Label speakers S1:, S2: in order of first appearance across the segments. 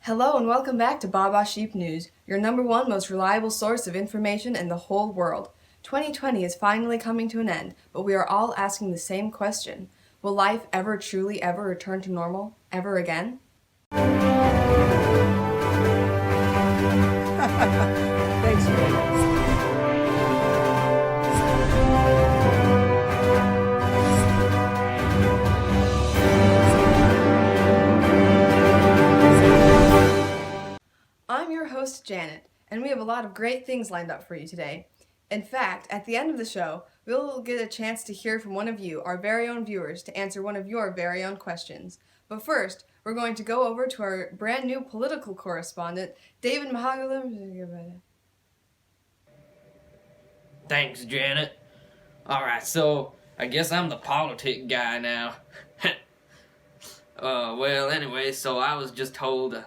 S1: Hello and welcome back to Baa Baa Sheep News, your number one most reliable source of information in the whole world. 2020 is finally coming to an end, but we are all asking the same question. Will life ever truly ever return to normal? Ever again?
S2: Thanks, man.
S1: I'm your host, Janet, and we have a lot of great things lined up for you today. In fact, at the end of the show, we'll get a chance to hear from one of you, our very own viewers, to answer one of your very own questions. But first, we're going to go over to our brand new political correspondent, David Mahagalim.
S3: Thanks, Janet. Alright, so I guess I'm the politic guy now. Well, anyway, so I was just told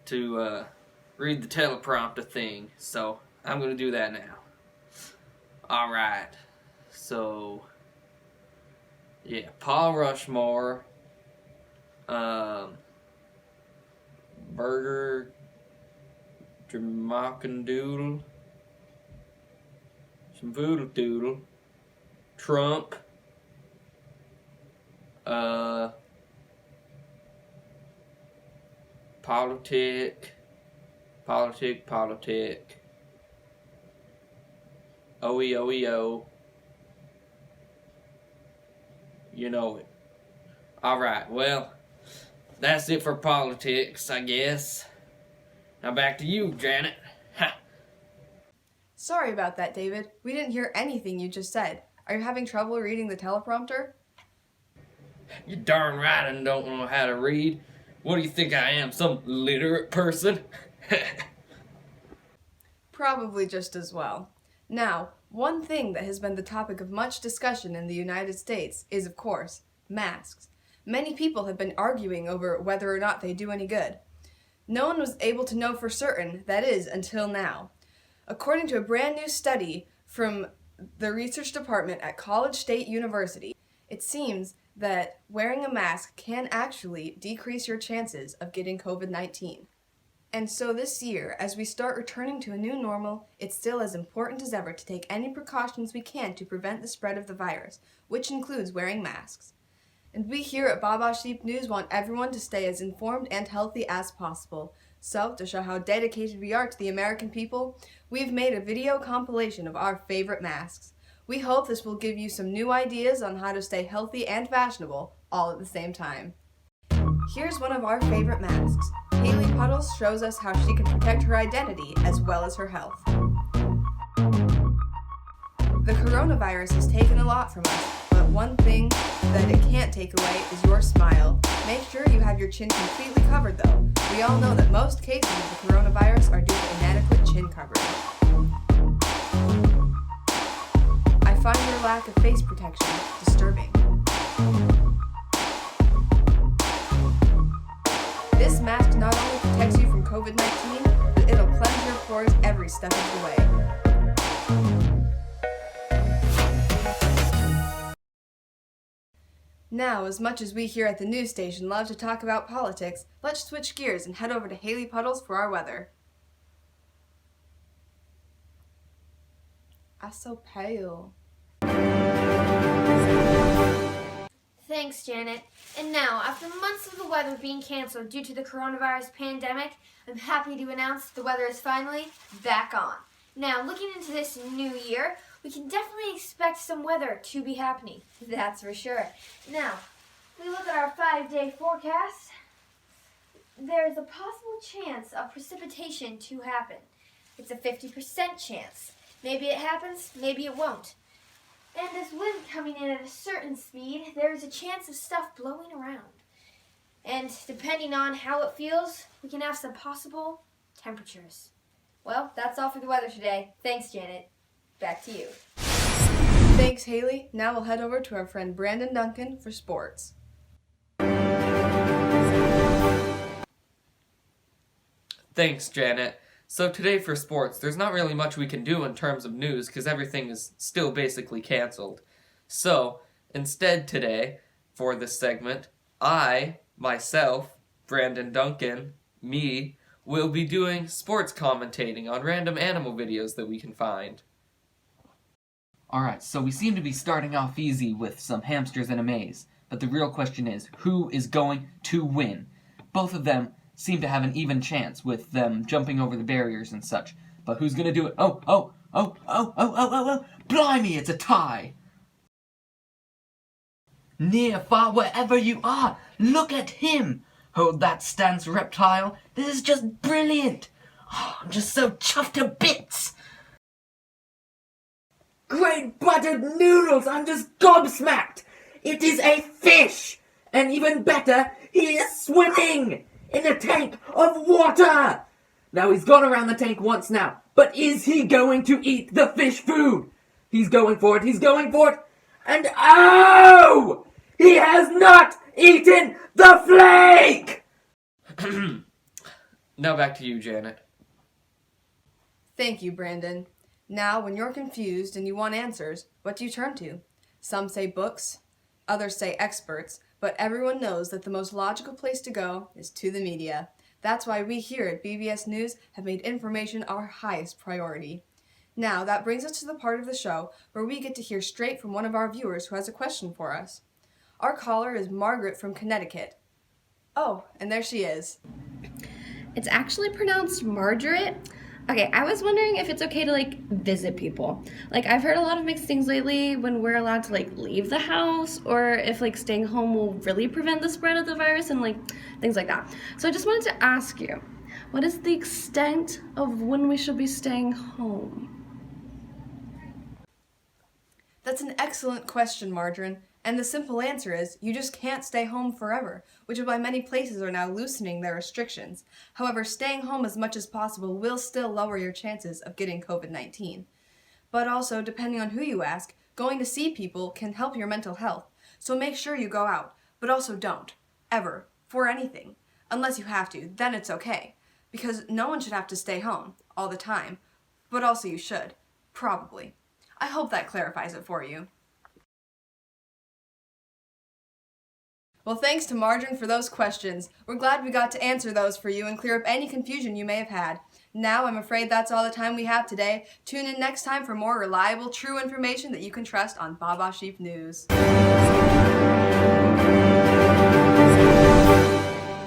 S3: to read the teleprompter thing, so I'm gonna do that now. Alright, so yeah, Paul Rushmore, Burger Dramacandoodle, some Voodoo Doodle, Trump, politic, OEO, you know it. Alright, well, that's it for politics, I guess. Now back to you, Janet. Ha.
S1: Sorry about that, David. We didn't hear anything you just said. Are you having trouble reading the teleprompter?
S3: You darn right I don't know how to read. What do you think I am, some literate person?
S1: Probably just as well. Now, one thing that has been the topic of much discussion in the United States is, of course, masks. Many people have been arguing over whether or not they do any good. No one was able to know for certain, that is, until now. According to a brand new study from the research department at College State University, it seems that wearing a mask can actually decrease your chances of getting COVID-19. And so this year, as we start returning to a new normal, it's still as important as ever to take any precautions we can to prevent the spread of the virus, which includes wearing masks. And we here at Baa Baa Sheep News want everyone to stay as informed and healthy as possible. So, to show how dedicated we are to the American people, we've made a video compilation of our favorite masks. We hope this will give you some new ideas on how to stay healthy and fashionable all at the same time. Here's one of our favorite masks. Haley Puddles shows us how she can protect her identity as well as her health. The coronavirus has taken a lot from us, but one thing that it can't take away is your smile. Make sure you have your chin completely covered though. We all know that most cases of the coronavirus are due to inadequate chin coverage. I find your lack of face protection disturbing. This mask not only protects you from COVID-19, but it'll cleanse your pores every step of the way. Now, as much as we here at the news station love to talk about politics, let's switch gears and head over to Haley Puddles for our weather. I'm so pale.
S4: Thanks, Janet. And now, after months of the weather being canceled due to the coronavirus pandemic, I'm happy to announce the weather is finally back on. Now, looking into this new year, we can definitely expect some weather to be happening. That's for sure. Now, if we look at our 5-day forecast, there's a possible chance of precipitation to happen. It's a 50% chance. Maybe it happens, maybe it won't. And this wind coming in at a certain speed, there's a chance of stuff blowing around. And depending on how it feels, we can have some possible temperatures. Well, that's all for the weather today. Thanks, Janet. Back to you.
S1: Thanks, Haley. Now we'll head over to our friend Brandon Duncan for sports.
S3: Thanks, Janet. So today for sports, there's not really much we can do in terms of news because everything is still basically canceled. So, instead today, for this segment, I, myself, Brandon Duncan, me, will be doing sports commentating on random animal videos that we can find.
S5: Alright, so we seem to be starting off easy with some hamsters in a maze, but the real question is, who is going to win? Both of them seem to have an even chance with them jumping over the barriers and such, but who's gonna do it? Oh, blimey, it's a tie! Near, far, wherever you are, look at him! Hold that stance, reptile. This is just brilliant! Oh, I'm just so chuffed to bits! Great buttered noodles! I'm just gobsmacked! It is a fish! And even better, he is swimming! In a tank of water! Now he's gone around the tank once now, but is he going to eat the fish food? He's going for it, and oh! He has not eaten the flake!
S3: Now back to you, Janet.
S1: Thank you, Brandon. Now, when you're confused and you want answers, what do you turn to? Some say books, others say experts, but everyone knows that the most logical place to go is to the media. That's why we here at BBS News have made information our highest priority. Now, that brings us to the part of the show where we get to hear straight from one of our viewers who has a question for us. Our caller is Margaret from Connecticut. Oh, and there she is.
S6: It's actually pronounced Margaret. Okay, I was wondering if it's okay to, visit people. I've heard a lot of mixed things lately when we're allowed to, leave the house, or if, staying home will really prevent the spread of the virus and, things like that. So I just wanted to ask you, what is the extent of when we should be staying home?
S1: That's an excellent question, Margarine. And the simple answer is, you just can't stay home forever, which is why many places are now loosening their restrictions. However, staying home as much as possible will still lower your chances of getting COVID-19. But also, depending on who you ask, going to see people can help your mental health. So make sure you go out, but also don't, ever, for anything. Unless you have to, then it's okay. Because no one should have to stay home, all the time. But also you should, probably. I hope that clarifies it for you. Well, thanks to Margarine for those questions. We're glad we got to answer those for you and clear up any confusion you may have had. Now, I'm afraid that's all the time we have today. Tune in next time for more reliable, true information that you can trust on Baa Baa Sheep News.